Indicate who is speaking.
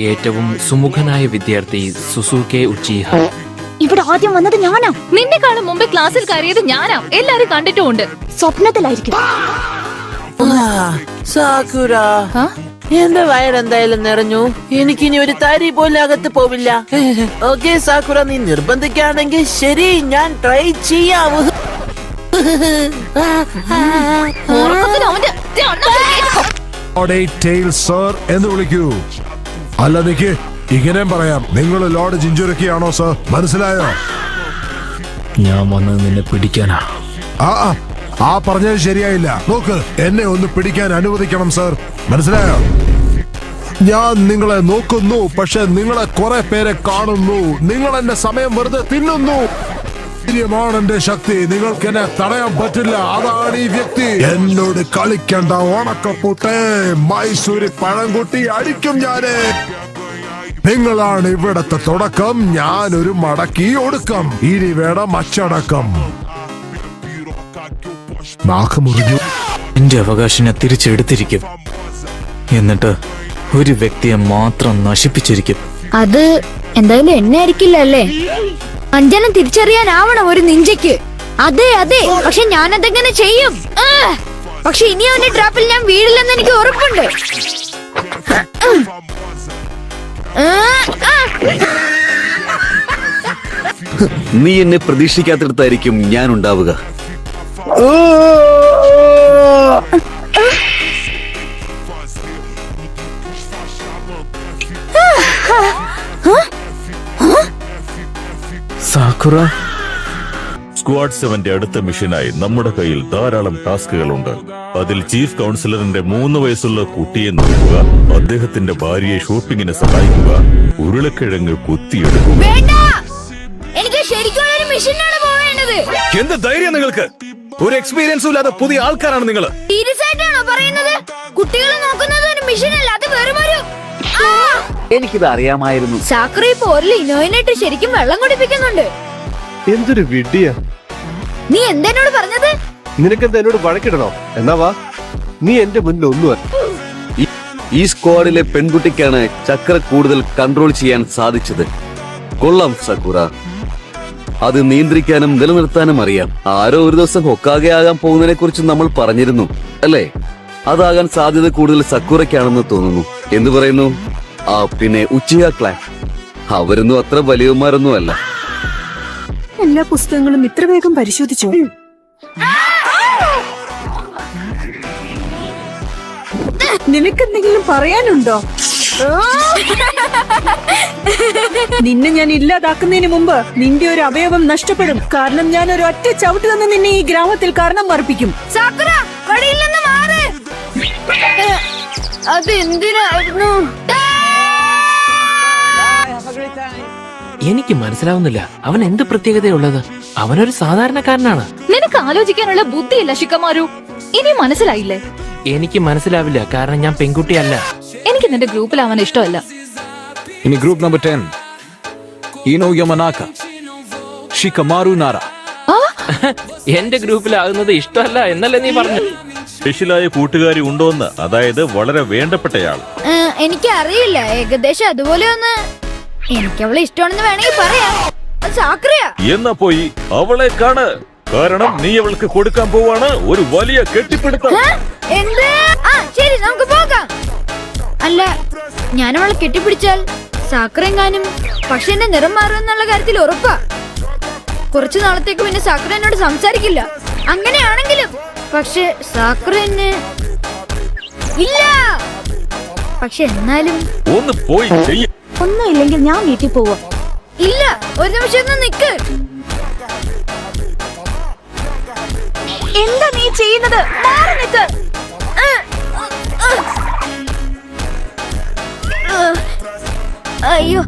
Speaker 1: ഏറ്റവും സുമുഖനായ വിദ്യാർത്ഥി സുസുകെ ഉച്ചിഹ.
Speaker 2: ഇവിടെ ആദ്യം വന്നത് ഞാനാ.
Speaker 3: നിന്നെക്കാളും മുമ്പ് ക്ലാസ്സിൽ കയറിയത് ഞാനാ. എല്ലാരും കണ്ടിട്ടുമുണ്ട്.
Speaker 2: സ്വപ്നത്തിലായിരിക്കും.
Speaker 4: സാക്കുര, എന്റെ വയറെന്തായാലും നിറഞ്ഞു. എനിക്കിനി ഒരു തരി പോലും അകത്ത് പോവില്ല. ഓക്കെ സാക്കുര, നീ നിർബന്ധിക്കുകയാണെങ്കിൽ ശരി, ഞാൻ ട്രൈ ചെയ്യാം.
Speaker 5: എന്ന് വിളിക്കൂ. അല്ല നിക്ക്, ഇങ്ങനെയും പറയാം, നിങ്ങൾ ലോർഡ് ജിഞ്ചുരക്കിയാണോ സർ? മനസ്സിലായോ?
Speaker 1: ഞാൻ വന്നത് നിന്നെ പിടിക്കാനാ.
Speaker 5: ആ പറഞ്ഞത് ശരിയായില്ല. നോക്ക്, എന്നെ ഒന്ന് പിടിക്കാൻ അനുവദിക്കണം സർ. മനസ്സിലായോ? ഞാൻ നിങ്ങളെ നോക്കുന്നു, പക്ഷെ നിങ്ങളെ കുറെ പേരെ കാണുന്നു. നിങ്ങൾ എന്റെ സമയം വെറുതെ തിന്നുന്നു. ാണ് എന്റെ ശക്തി. നിങ്ങൾക്ക് എന്നെ തടയാൻ പറ്റില്ല. അതാണ് ഈ വ്യക്തി. എന്നോട് കളിക്കണ്ട ഓണക്കപ്പൂട്ടെ. മൈസൂരി പഴംകുട്ടി അടിക്കും ഞാന്. നിങ്ങളാണ് ഇവിടത്തെ തുടക്കം. ഞാനൊരു മടക്കി ഒടുക്കം. ഇനി വേണം അച്ചടക്കം. നാക്ക് മുറിഞ്ഞു.
Speaker 1: എന്റെ അവകാശം ഞാൻ തിരിച്ചെടുത്തിരിക്കും. എന്നിട്ട് ഒരു വ്യക്തിയെ മാത്രം നശിപ്പിച്ചിരിക്കും.
Speaker 2: അത് എന്തായാലും എന്നെ ആയിരിക്കില്ല അല്ലേ? അഞ്ജനം തിരിച്ചറിയാനാവണം ഒരു നിഞ്ചയ്ക്ക്. അതെ അതെ, പക്ഷെ ഞാൻ അതെങ്ങനെ ചെയ്യും? പക്ഷെ ഇനി അവന്റെ ട്രാപ്പിൽ ഞാൻ വീഴില്ലെന്ന് എനിക്ക് ഉറപ്പുണ്ട്.
Speaker 6: നീ എന്നെ പ്രതീക്ഷിക്കാത്തിടത്തായിരിക്കും ഞാൻ ഉണ്ടാവുക.
Speaker 1: സാക്കുറ,
Speaker 7: സ്ക്വാഡ് 7ന്റെ അടുത്ത മിഷനായി നമ്മുടെ കയ്യിൽ ധാരാളം ടാസ്കുകളുണ്ട്. അതിൽ ചീഫ് കൗൺസിലറിന്റെ 3 വയസ്സുള്ള കുട്ടിയെ നോക്കുക, അദ്ദേഹത്തിന്റെ ഭാര്യയെ ഷോപ്പിങ്ങിന് സഹായിക്കുക, ഉരുളക്കിഴങ്ങ് കുത്തിയെടുക്കുക.
Speaker 2: എനിക്ക് ശരിക്കുള്ള ഒരു മിഷനാണ് പോവേണ്ടത്.
Speaker 6: എന്ത് ധൈര്യം നിങ്ങൾക്ക്? ഒരു എക്സ്പീരിയൻസും ഇല്ലാതെ പുതിയ ആൾക്കാരാണ് നിങ്ങൾ.
Speaker 2: സീരിയസ് ആയിട്ടാണോ പറയുന്നത്? കുട്ടികളെ നോക്കുന്നത് ഒരു മിഷനല്ല, അത് വെറുമൊരു.
Speaker 6: എനിക്കിത് അറിയാമായിരുന്നു.
Speaker 2: സാക്കുറ ഈ പോരിൽ ഇനോയിനായിട്ട് ശരിക്കും വെള്ളം കുടിപ്പിക്കുന്നുണ്ട്.
Speaker 8: എന്തൊരു വിഡ്ഢിയാ
Speaker 2: നീ എന്തെന്നോട് പറഞ്ഞത്?
Speaker 8: നിനക്കെന്താ എന്നോട് വഴക്കിടണോ? എന്നാ വാ, നീ എന്റെ മുന്നിൽ ഒന്നും.
Speaker 6: ഈ സ്ക്വാഡിലെ പെൺകുട്ടിക്കാണ് ചക്ര കൂടുതൽ കൺട്രോൾ ചെയ്യാൻ സാധിച്ചത്. കൊള്ളാം സക്കുറ. അത് നിയന്ത്രിക്കാനും നിലനിർത്താനും അറിയാം. ആരോ ഒരു ദിവസം ഹൊക്കാഗെ ആകാൻ പോകുന്നതിനെ കുറിച്ച് നമ്മൾ പറഞ്ഞിരുന്നു അല്ലേ? അതാകാൻ സാധ്യത കൂടുതൽ സക്കുറയ്ക്കാണെന്ന് തോന്നുന്നു. എന്തു പറയുന്നു? പിന്നെ ഉച്ചിഹ ക്ലാൻ, അവരൊന്നും അത്ര വലിയവന്മാരൊന്നും അല്ല.
Speaker 9: എല്ലാ പുസ്തകങ്ങളും ഇത്ര വേഗം പരിശോധിച്ചോ? നിനക്കെന്തെങ്കിലും പറയാനുണ്ടോ? നിന്നെ ഞാൻ ഇല്ലാതാക്കുന്നതിന് മുമ്പ് നിന്റെ ഒരു അവയവം നഷ്ടപ്പെടും. കാരണം ഞാൻ ഒരു ഒറ്റ ചവിട്ട് തന്നെ നിന്നെ ഈ ഗ്രാമത്തിൽ കാരണം മർപ്പിക്കും.
Speaker 2: അതെന്തിനായിരുന്നു?
Speaker 1: എനിക്ക് മനസ്സിലാവുന്നില്ല, അവൻ എന്ത് പ്രത്യേകതയുള്ളത്? അവനൊരു സാധാരണക്കാരനാണ്.
Speaker 3: നിനക്ക് ആലോചിക്കാനുള്ള ബുദ്ധിയില്ല ഷിക്കമാരു. ഇനി മനസ്സിലായില്ലേ?
Speaker 1: എനിക്ക് മനസ്സിലാവില്ല, കാരണം ഞാൻ പെൺകുട്ടിയല്ല.
Speaker 3: എനിക്ക് നിന്റെ ഗ്രൂപ്പിലാവാൻ ഇഷ്ടമല്ല.
Speaker 6: ഇനി ഗ്രൂപ്പ് നമ്പർ 10, ഇനോ യമനാക്ക, ഷിക്കമാരു നാര.
Speaker 1: എന്റെ ഗ്രൂപ്പിലാകുന്നത് ഇഷ്ടമല്ല എന്നല്ലേ നീ പറഞ്ഞു?
Speaker 7: സ്പെഷ്യലായ കൂട്ടുകാരി ഉണ്ടോന്ന്, അതായത് വളരെ വേണ്ടപ്പെട്ടയാൾ.
Speaker 2: എനിക്ക് അറിയില്ല, ഏകദേശം അതുപോലെ ഒന്ന്. എനിക്ക് അവളെ ഇഷ്ടമാണെന്ന് വേണമെങ്കിൽ പറയാം. സാക്കുറയാ.
Speaker 7: എന്നാ പോയി അവളെ കാണ്, കാരണം നീ അവൾക്ക് കൊടുക്കാൻ പോവാണ് ഒരു വലിയ കെട്ടിപ്പിടുത്തം.
Speaker 2: എന്ത്? ശരി, നമുക്ക് പോകാം. അല്ല, ഞാൻ അവളെ കെട്ടിപ്പിടിച്ചാൽ സാക്കുറെങ്ങാനും പക്ഷെ എന്റെ നിറം മാറുമെന്നുള്ള കാര്യത്തിൽ ഉറപ്പാ. കുറച്ചു നാളത്തേക്ക് പിന്നെ സാക്കുറ എന്നോട് സംസാരിക്കില്ല. അങ്ങനെയാണെങ്കിലും പക്ഷെ സാക്കുറ എന്നെ ഇല്ല. പക്ഷെ എന്നാലും
Speaker 7: ഒന്ന് പോയി ചെയ്യ.
Speaker 2: ഒന്നുമില്ലെങ്കിൽ ഞാൻ വീട്ടിൽ പോവാ. ഇല്ല, ഒരു നിമിഷം ഒന്ന് നിക്ക്. എന്താ നീ ചെയ്യുന്നത്? മാറി നിക്ക്. അയ്യോ,